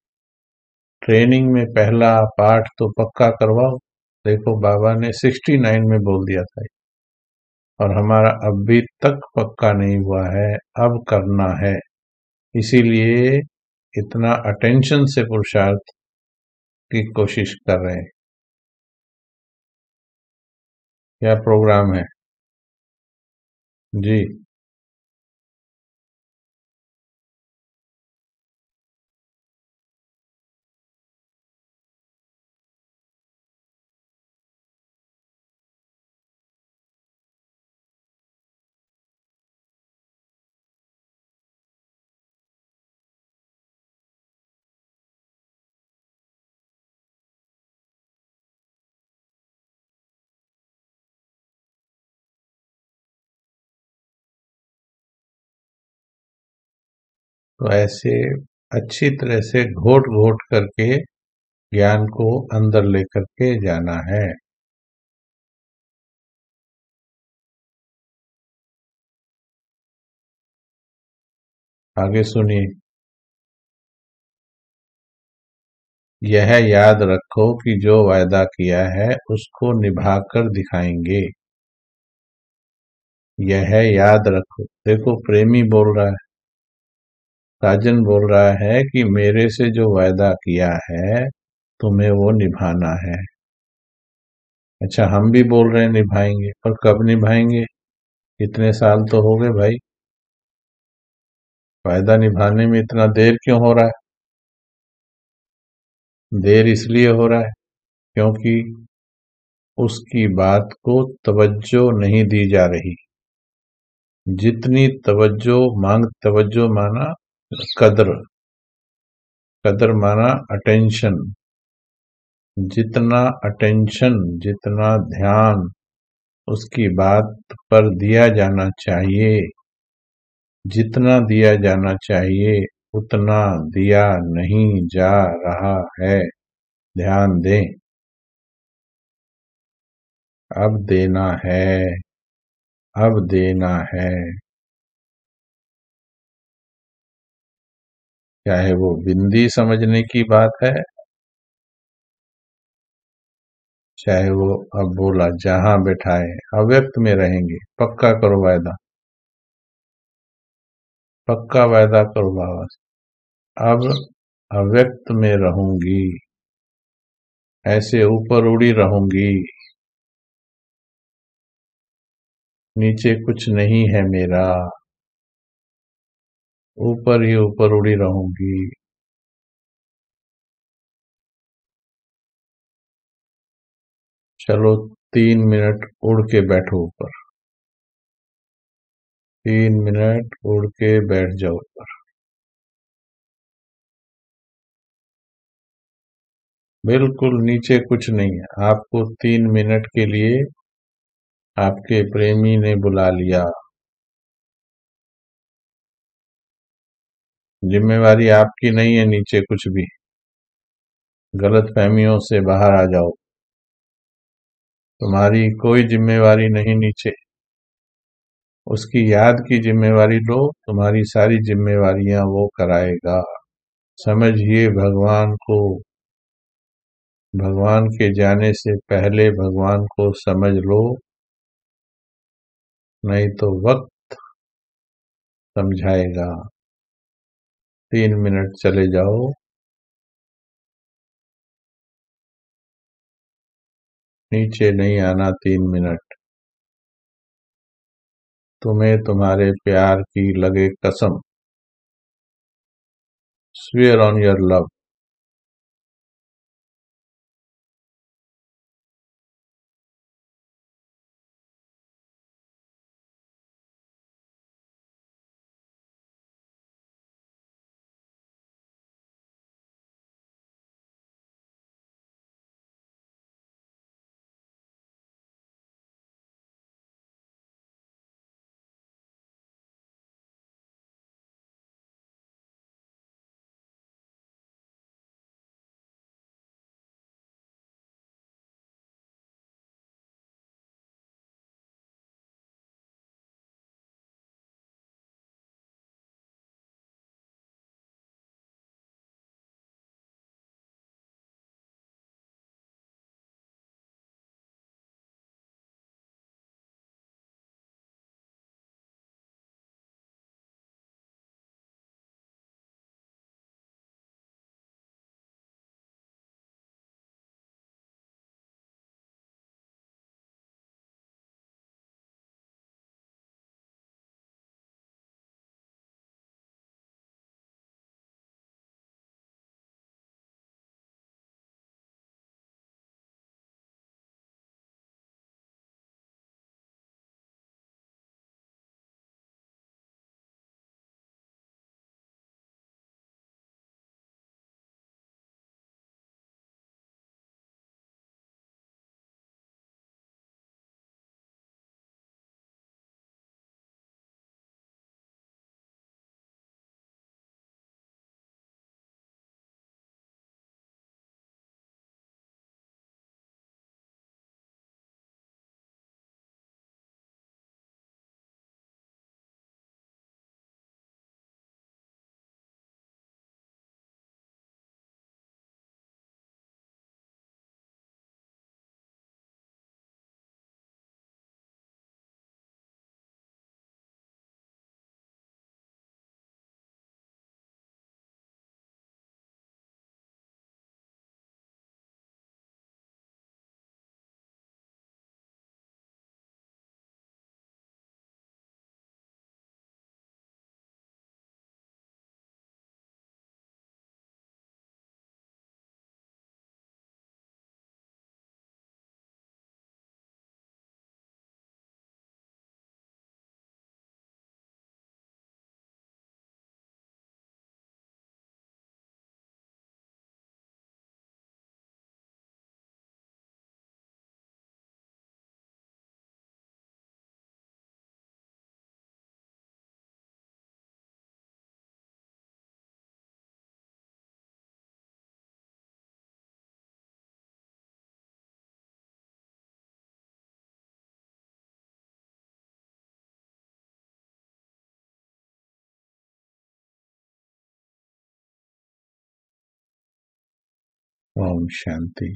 ट्रेनिंग में पहला पाठ तो पक्का करवाओ। देखो बाबा ने 69 में बोल दिया था, और हमारा अभी तक पक्का नहीं हुआ है, अब करना है। इसीलिए इतना अटेंशन से पुरुषार्थ की कोशिश कर रहे हैं। क्या प्रोग्राम है जी? तो ऐसे अच्छी तरह से घोट घोट करके ज्ञान को अंदर लेकर के जाना है। आगे सुनिए, यह याद रखो कि जो वायदा किया है उसको निभाकर दिखाएंगे। यह याद रखो। देखो प्रेमी बोल रहा है, राजन बोल रहा है कि मेरे से जो वायदा किया है तुम्हें वो निभाना है। अच्छा, हम भी बोल रहे हैं निभाएंगे, पर कब निभाएंगे? इतने साल तो हो गए भाई, वायदा निभाने में इतना देर क्यों हो रहा है? देर इसलिए हो रहा है क्योंकि उसकी बात को तवज्जो नहीं दी जा रही। जितनी तवज्जो तवज्जो माना कद्र, कद्र माना अटेंशन, जितना अटेंशन, जितना ध्यान उसकी बात पर दिया जाना चाहिए, जितना दिया जाना चाहिए उतना दिया नहीं जा रहा है। ध्यान दें, अब देना है, अब देना है। चाहे वो बिंदी समझने की बात है, चाहे वो अब बोला जहां बैठाए अव्यक्त में रहेंगे। पक्का करो वायदा, पक्का वायदा करो बाबा। अब अव्यक्त में रहूंगी, ऐसे ऊपर उड़ी रहूंगी, नीचे कुछ नहीं है मेरा, ऊपर ही ऊपर उड़ी रहूंगी। चलो 3 मिनट उड़ के बैठो ऊपर, 3 मिनट उड़ के बैठ जाओ ऊपर। बिल्कुल नीचे कुछ नहीं है। आपको 3 मिनट के लिए आपके प्रेमी ने बुला लिया। जिम्मेवारी आपकी नहीं है नीचे कुछ भी। गलत फहमियों से बाहर आ जाओ, तुम्हारी कोई जिम्मेवारी नहीं नीचे। उसकी याद की जिम्मेवारी लो, तुम्हारी सारी जिम्मेवारियां वो कराएगा। समझिए भगवान को, भगवान के जाने से पहले भगवान को समझ लो, नहीं तो वक्त समझाएगा। 3 मिनट चले जाओ, नीचे नहीं आना 3 मिनट। तुम्हें तुम्हारे प्यार की लगे कसम। Swear on your love. ओम शांति।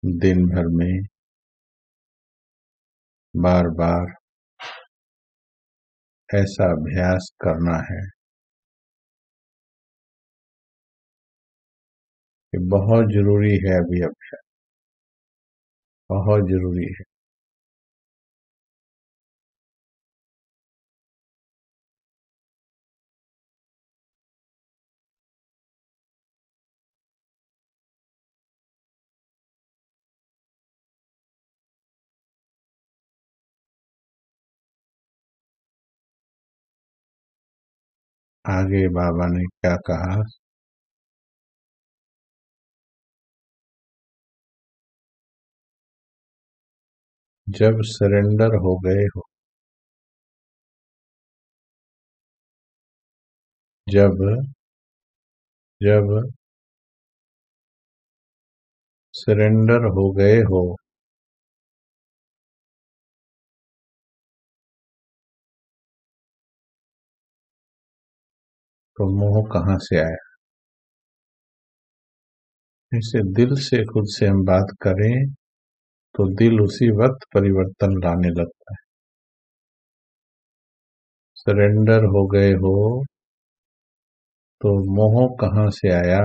दिन भर में बार बार ऐसा अभ्यास करना है कि बहुत जरूरी है। अभी अभ्यास बहुत जरूरी है। आगे बाबा ने क्या कहा? जब सरेंडर हो गए हो, जब जब सरेंडर हो गए हो, तो मोह कहाँ से आया? ऐसे दिल से खुद से हम बात करें तो दिल उसी वक्त परिवर्तन लाने लगता है। सरेंडर हो गए हो तो मोह कहाँ से आया?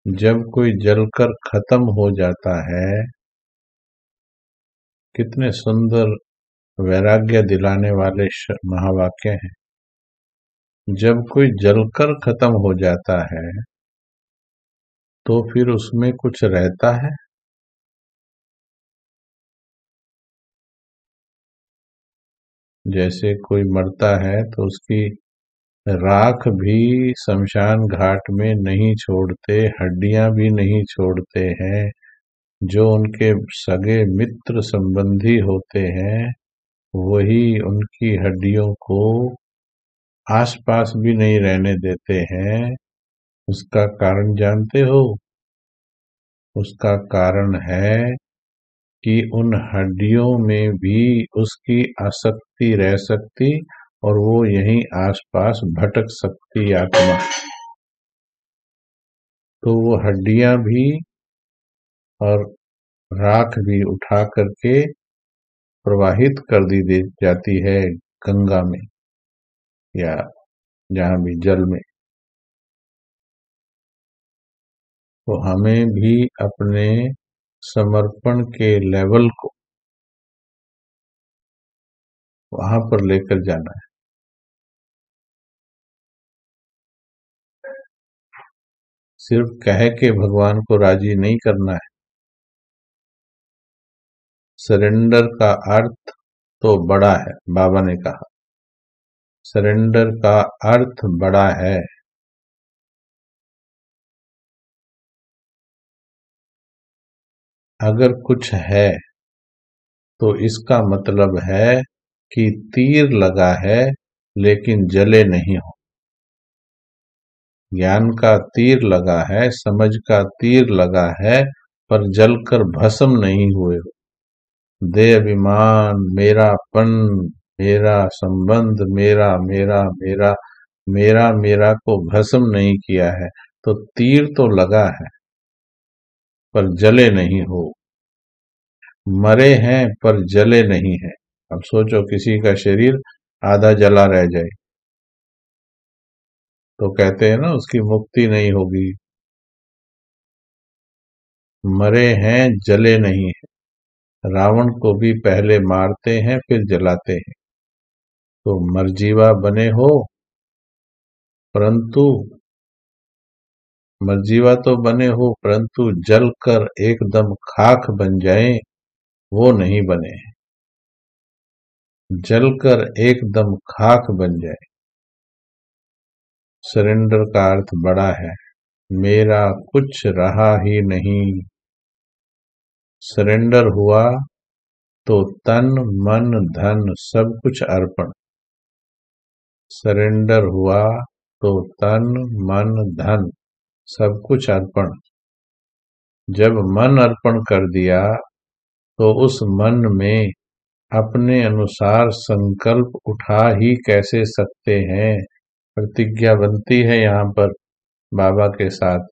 जब कोई जलकर खत्म हो जाता है, कितने सुंदर वैराग्य दिलाने वाले महावाक्य हैं। जब कोई जलकर खत्म हो जाता है तो फिर उसमें कुछ रहता है? जैसे कोई मरता है तो उसकी राख भी शमशान घाट में नहीं छोड़ते, हड्डियां भी नहीं छोड़ते हैं। जो उनके सगे मित्र संबंधी होते हैं वही उनकी हड्डियों को आसपास भी नहीं रहने देते हैं। उसका कारण जानते हो? उसका कारण है कि उन हड्डियों में भी उसकी आसक्ति रह सकती और वो यहीं आसपास भटक सकती आत्मा। तो वो हड्डियां भी और राख भी उठा करके प्रवाहित कर दी जाती है गंगा में या जहां भी जल में। तो हमें भी अपने समर्पण के लेवल को वहां पर लेकर जाना है। सिर्फ कह के भगवान को राजी नहीं करना है। सरेंडर का अर्थ तो बड़ा है, बाबा ने कहा सरेंडर का अर्थ बड़ा है। अगर कुछ है तो इसका मतलब है कि तीर लगा है लेकिन जले नहीं हो। ज्ञान का तीर लगा है, समझ का तीर लगा है, पर जलकर भस्म नहीं हुए हो। देह अभिमान, मेरापन, मेरा संबंध, मेरा मेरा मेरा मेरा मेरा को भस्म नहीं किया है। तो तीर तो लगा है पर जले नहीं हो। मरे हैं पर जले नहीं है। अब सोचो किसी का शरीर आधा जला रह जाए तो कहते हैं ना उसकी मुक्ति नहीं होगी। मरे हैं जले नहीं है। रावण को भी पहले मारते हैं फिर जलाते हैं। तो मरजीवा बने हो परंतु मरजीवा तो बने हो परंतु जल कर एकदम खाक बन जाए वो नहीं बने। जलकर एकदम खाक बन जाए। सरेंडर का अर्थ बड़ा है। मेरा कुछ रहा ही नहीं। सरेंडर हुआ तो तन मन धन सब कुछ अर्पण। सरेंडर हुआ तो तन मन धन सब कुछ अर्पण। जब मन अर्पण कर दिया तो उस मन में अपने अनुसार संकल्प उठा ही कैसे सकते हैं। प्रतिज्ञा बनती है यहाँ पर बाबा के साथ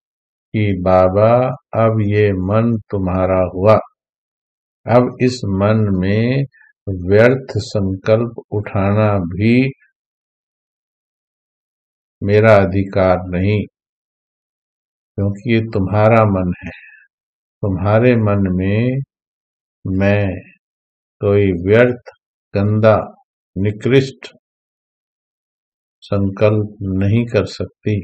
कि बाबा अब ये मन तुम्हारा हुआ, अब इस मन में व्यर्थ संकल्प उठाना भी मेरा अधिकार नहीं, क्योंकि ये तुम्हारा मन है। तुम्हारे मन में मैं कोई व्यर्थ, गंदा, निकृष्ट संकल्प नहीं कर सकती।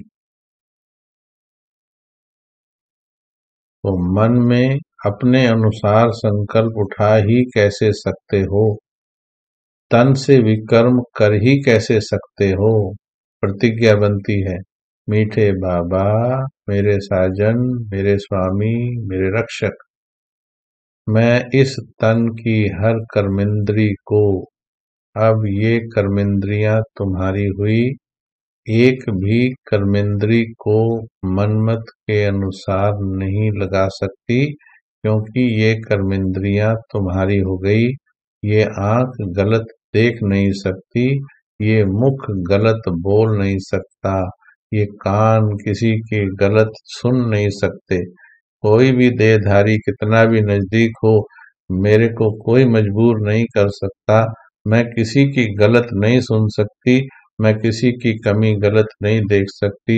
तो मन में अपने अनुसार संकल्प उठा ही कैसे सकते हो, तन से विकर्म कर ही कैसे सकते हो। प्रतिज्ञा बनती है, मीठे बाबा, मेरे साजन, मेरे स्वामी, मेरे रक्षक, मैं इस तन की हर कर्मेंद्री को, अब ये कर्मेंद्रियां तुम्हारी हुई, एक भी कर्मेंद्री को मनमत के अनुसार नहीं लगा सकती, क्योंकि ये कर्मेंद्रियां तुम्हारी हो गई। ये आंख गलत देख नहीं सकती, ये मुख गलत बोल नहीं सकता, ये कान किसी के गलत सुन नहीं सकते। कोई भी देहधारी कितना भी नजदीक हो, मेरे को कोई मजबूर नहीं कर सकता। मैं किसी की गलत नहीं सुन सकती, मैं किसी की कमी गलत नहीं देख सकती,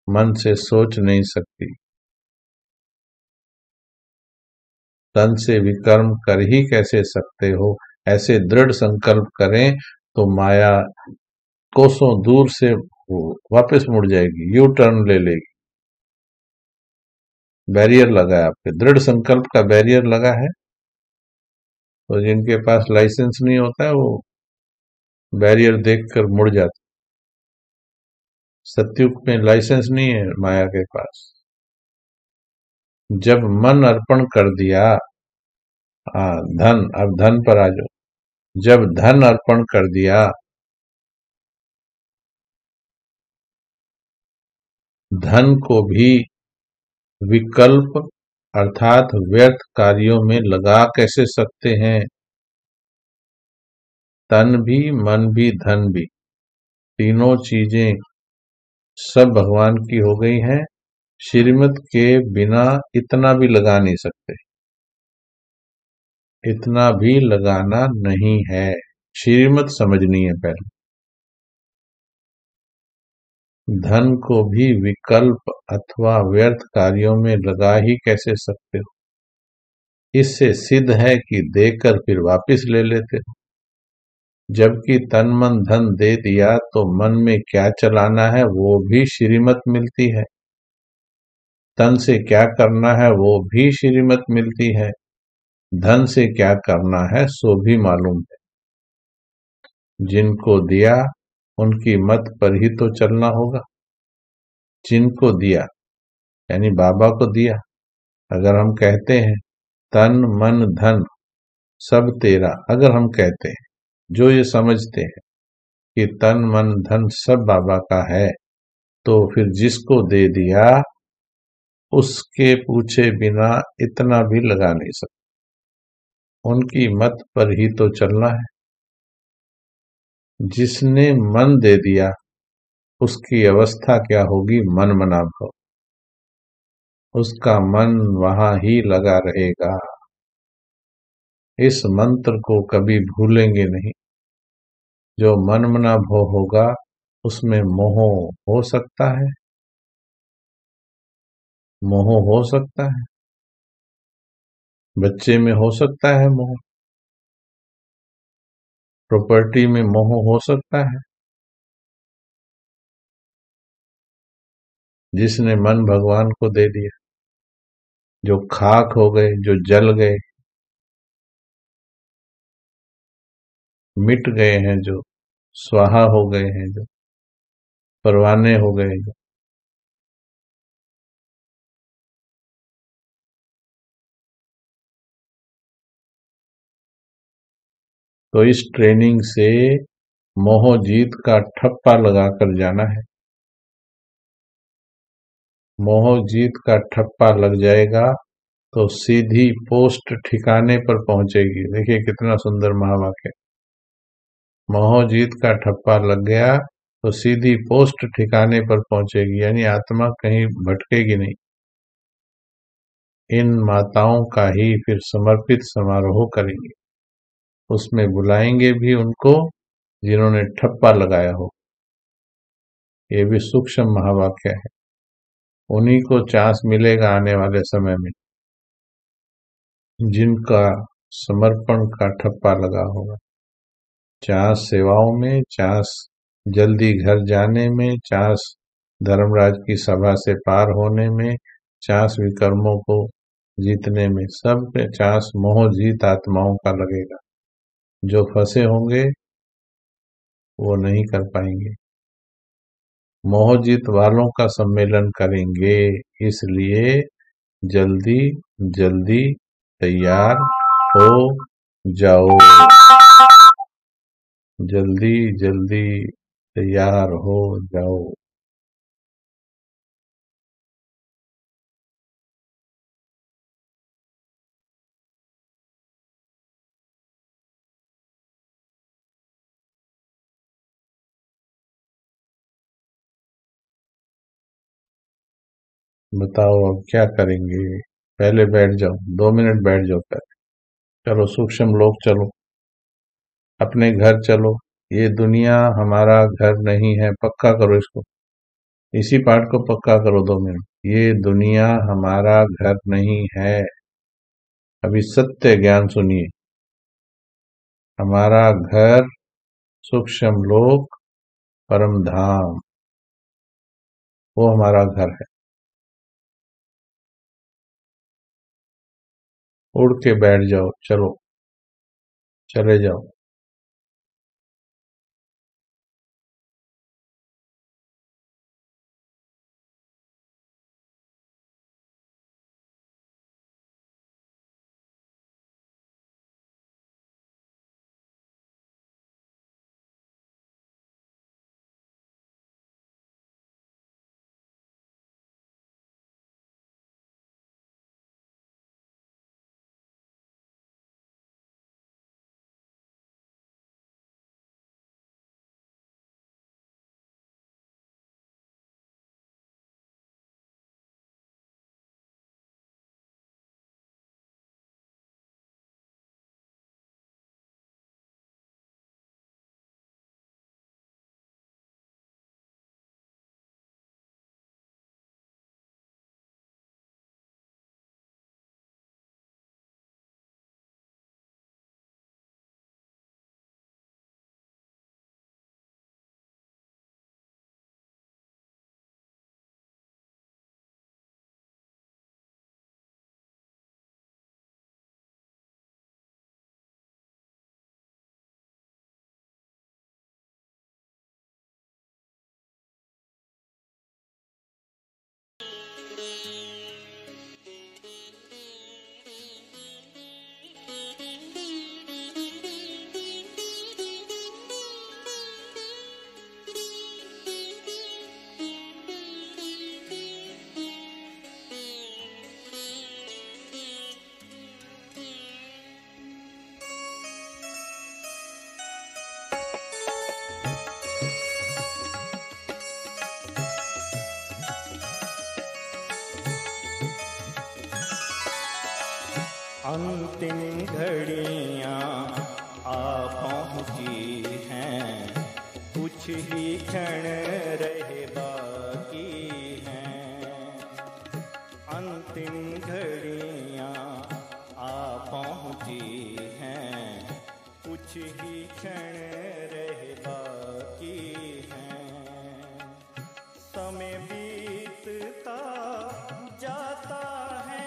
मन से सोच नहीं सकती। तन से विकर्म कर ही कैसे सकते हो। ऐसे दृढ़ संकल्प करें तो माया कोसों दूर से वापस मुड़ जाएगी, यू टर्न ले लेगी। बैरियर लगा है, आपके दृढ़ संकल्प का बैरियर लगा है। तो जिनके पास लाइसेंस नहीं होता है वो बैरियर देखकर मुड़ जाते। सत्युग में लाइसेंस नहीं है माया के पास। जब मन अर्पण कर दिया, धन, अब धन पर आ जाओ। जब धन अर्पण कर दिया, धन को भी विकल्प अर्थात व्यर्थ कार्यों में लगा कैसे सकते हैं। तन भी, मन भी, धन भी, तीनों चीजें सब भगवान की हो गई हैं। श्रीमत के बिना इतना भी लगा नहीं सकते, इतना भी लगाना नहीं है। श्रीमत समझनी है पहले। धन को भी विकल्प अथवा व्यर्थ कार्यों में लगा ही कैसे सकते हो। इससे सिद्ध है कि देकर फिर वापस ले लेते हो। जबकि तन मन धन दे दिया तो मन में क्या चलाना है वो भी श्रीमत मिलती है, तन से क्या करना है वो भी श्रीमत मिलती है, धन से क्या करना है सो भी मालूम है। जिनको दिया उनकी मत पर ही तो चलना होगा। जिनको दिया यानी बाबा को दिया। अगर हम कहते हैं तन मन धन सब तेरा, अगर हम कहते हैं, जो ये समझते हैं कि तन मन धन सब बाबा का है, तो फिर जिसको दे दिया उसके पूछे बिना इतना भी लगा नहीं सकते, उनकी मत पर ही तो चलना है। जिसने मन दे दिया उसकी अवस्था क्या होगी, मन मना भाव। उसका मन वहां ही लगा रहेगा। इस मंत्र को कभी भूलेंगे नहीं। जो मन मना भाव होगा उसमें मोह हो सकता है, मोह हो सकता है, बच्चे में हो सकता है मोह, प्रॉपर्टी में मोह हो सकता है। जिसने मन भगवान को दे दिया, जो खाक हो गए, जो जल गए, मिट गए हैं, जो स्वाहा हो गए हैं, जो परवाने हो गए, जो तो इस ट्रेनिंग से मोह जीत का ठप्पा लगाकर जाना है। मोह जीत का ठप्पा लग जाएगा तो सीधी पोस्ट ठिकाने पर पहुंचेगी। देखिए कितना सुंदर महावाक्य। मोहजीत का ठप्पा लग गया तो सीधी पोस्ट ठिकाने पर पहुंचेगी, यानी आत्मा कहीं भटकेगी नहीं। इन माताओं का ही फिर समर्पित समारोह करेंगे, उसमें बुलाएंगे भी उनको जिन्होंने ठप्पा लगाया हो। ये भी सूक्ष्म महावाक्य है। उन्हीं को चांस मिलेगा आने वाले समय में जिनका समर्पण का ठप्पा लगा होगा। चांस सेवाओं में, चांस जल्दी घर जाने में, चांस धर्मराज की सभा से पार होने में, चांस विकर्मों को जीतने में, सब पे चांस मोह जीत आत्माओं का लगेगा। जो फंसे होंगे वो नहीं कर पाएंगे। मोहजीत वालों का सम्मेलन करेंगे, इसलिए जल्दी जल्दी तैयार हो जाओ। जल्दी जल्दी तैयार हो जाओ। बताओ अब क्या करेंगे? पहले बैठ जाओ, 2 मिनट बैठ जाओ पहले। चलो सूक्ष्म लोग, चलो अपने घर चलो। ये दुनिया हमारा घर नहीं है, पक्का करो इसको। इसी पाठ को पक्का करो 2 मिनट। ये दुनिया हमारा घर नहीं है। अभी सत्य ज्ञान सुनिए। हमारा घर सूक्ष्म लोक परम धाम, वो हमारा घर है। उड़ के बैठ जाओ, चलो चले जाओ। अंतिम घड़ियां आ पहुंची हैं, कुछ ही क्षण रह बाकी हैं। अंतिम घड़ियां आ पहुंची हैं, कुछ ही क्षण रह बाकी हैं। समय बीतता जाता है,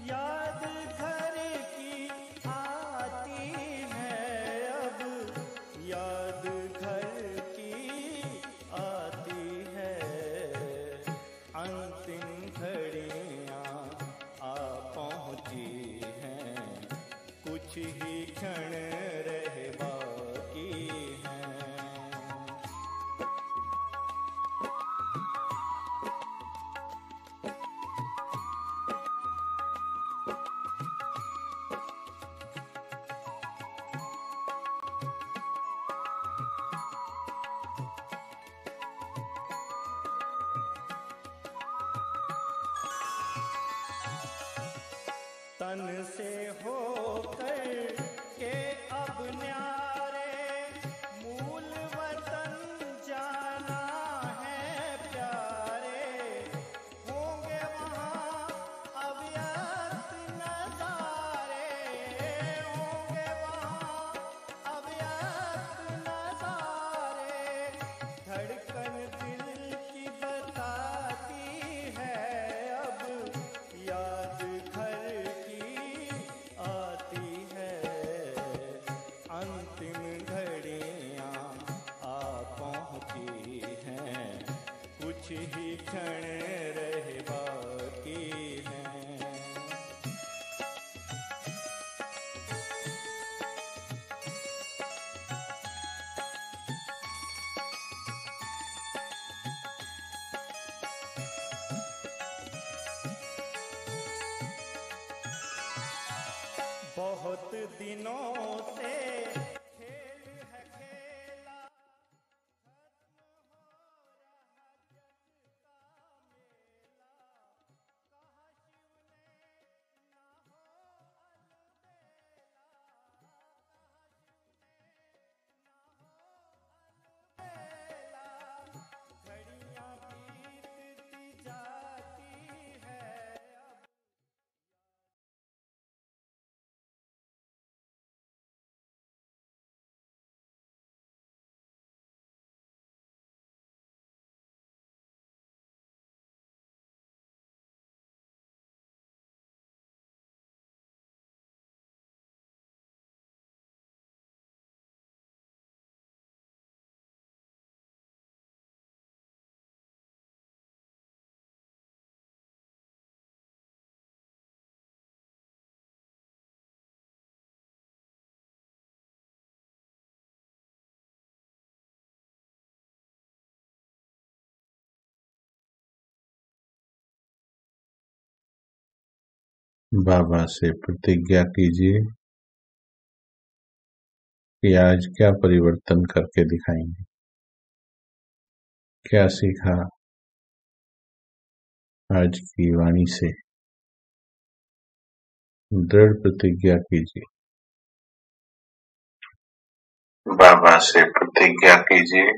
याद घर की आती है। अब याद घर की आती है। अंतिम घड़ियां आ पहुंची हैं, कुछ ही क्षण रह बाकी हैं। तन से होकर के अब न्यारे मूल वतन जाना है प्यारे। होंगे वहाँ अव्यक्त नजारे, होंगे वहाँ अव्यक्त नजारे। धड़कन दिल की बताती है अब याद घर की आती है। अंतिम घड़ियाँ आ पहुँची हैं, कुछ ही क्षण रह बाकी हैं। बहुत दिनों से खेल है खेला, खत्म हो रहा जग का मेला। कहा शिव ने ना हो अलबेला, कहा शिव ने ना हो अलबेला। घड़ियाँ बीतती जाती है अब। बाबा से प्रतिज्ञा कीजिए कि आज क्या परिवर्तन करके दिखाएंगे, क्या सीखा आज की वाणी से। दृढ़ प्रतिज्ञा कीजिए। बाबा से प्रतिज्ञा कीजिए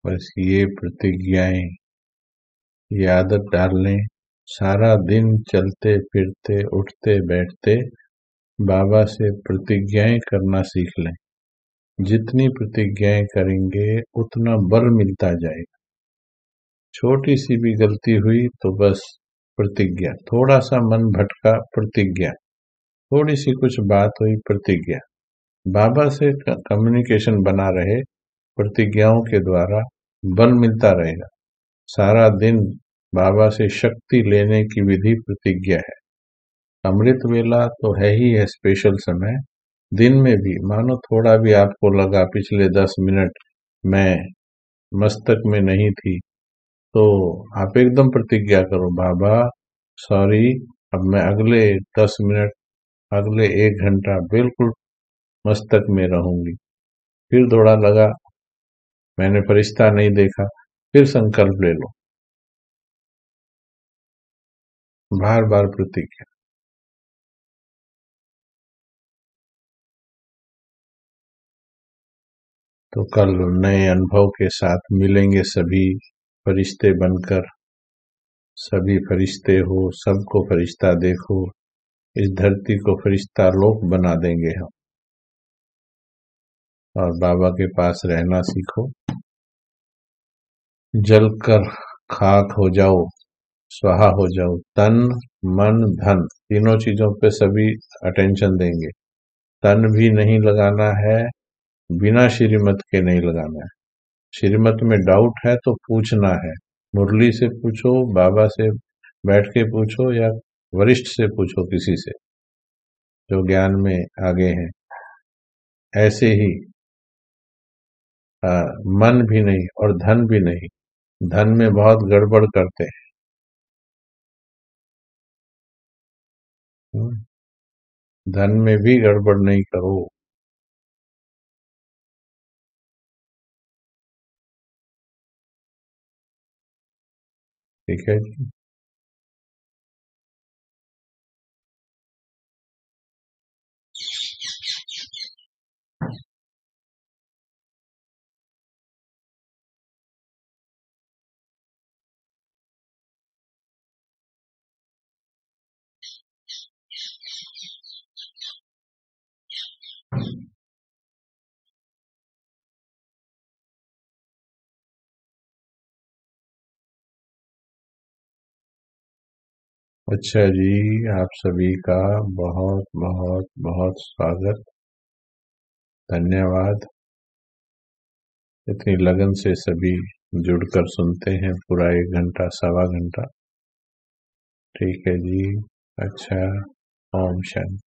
बस ये प्रतिज्ञाएं, ये आदत डाल लें। सारा दिन चलते फिरते उठते बैठते बाबा से प्रतिज्ञाएं करना सीख लें। जितनी प्रतिज्ञाएं करेंगे उतना बल मिलता जाएगा। छोटी सी भी गलती हुई तो बस प्रतिज्ञा, थोड़ा सा मन भटका प्रतिज्ञा, थोड़ी सी कुछ बात हुई प्रतिज्ञा। बाबा से कम्युनिकेशन बना रहे, प्रतिज्ञाओं के द्वारा बल मिलता रहेगा। सारा दिन बाबा से शक्ति लेने की विधि प्रतिज्ञा है। अमृत वेला तो है ही है स्पेशल समय। दिन में भी मानो थोड़ा भी आपको लगा पिछले 10 मिनट मैं मस्तक में नहीं थी, तो आप एकदम प्रतिज्ञा करो, बाबा सॉरी, अब मैं अगले 10 मिनट, अगले 1 घंटा बिल्कुल मस्तक में रहूंगी। फिर थोड़ा लगा मैंने फरिश्ता नहीं देखा, फिर संकल्प ले लो। बार बार प्रतिज्ञा। तो कल नए अनुभव के साथ मिलेंगे सभी फरिश्ते बनकर। सभी फरिश्ते हो, सबको फरिश्ता देखो, इस धरती को फरिश्ता लोक बना देंगे हम, और बाबा के पास रहना सीखो। जल कर खाक हो जाओ, स्वाहा हो जाओ। तन मन धन तीनों चीजों पे सभी अटेंशन देंगे। तन भी नहीं लगाना है, बिना श्रीमत के नहीं लगाना है। श्रीमत में डाउट है तो पूछना है, मुरली से पूछो, बाबा से बैठ के पूछो, या वरिष्ठ से पूछो, किसी से जो ज्ञान में आगे हैं। ऐसे ही मन भी नहीं और धन भी नहीं। धन में बहुत गड़बड़ करते हैं, धन में भी गड़बड़ नहीं करो। ठीक है जी। अच्छा जी, आप सभी का बहुत बहुत बहुत स्वागत, धन्यवाद। इतनी लगन से सभी जुड़कर सुनते हैं, पूरा 1 घंटा, सवा घंटा। ठीक है जी। अच्छा, ओम शांति।